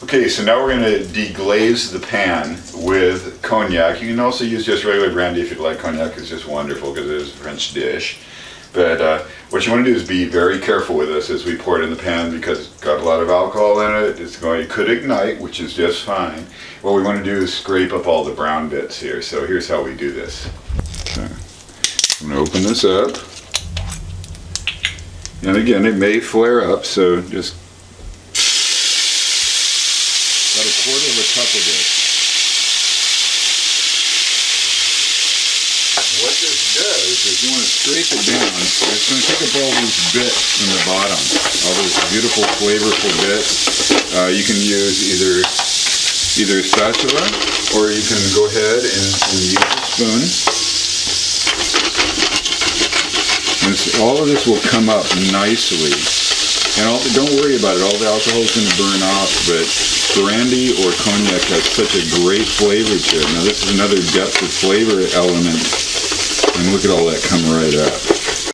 Okay, so now we're going to deglaze the pan with cognac. You can also use just regular brandy if you'd like. Cognac is just wonderful because it is a French dish. But what you want to do is be very careful with this as we pour it in the pan because it's got a lot of alcohol in it. It could ignite, which is just fine. What we want to do is scrape up all the brown bits here. So here's how we do this. Okay. I'm going to open this up. And again, it may flare up, so just about a quarter of a cup of this. What this does is you want to scrape it down. It's going to take up all these bits from the bottom, all those beautiful, flavorful bits. You can use either a spatula, or you can go ahead and use a spoon. And all of this will come up nicely. And don't worry about it, all the alcohol is going to burn off, but brandy or cognac has such a great flavor to it. Now this is another depth of flavor element, and look at all that come right up.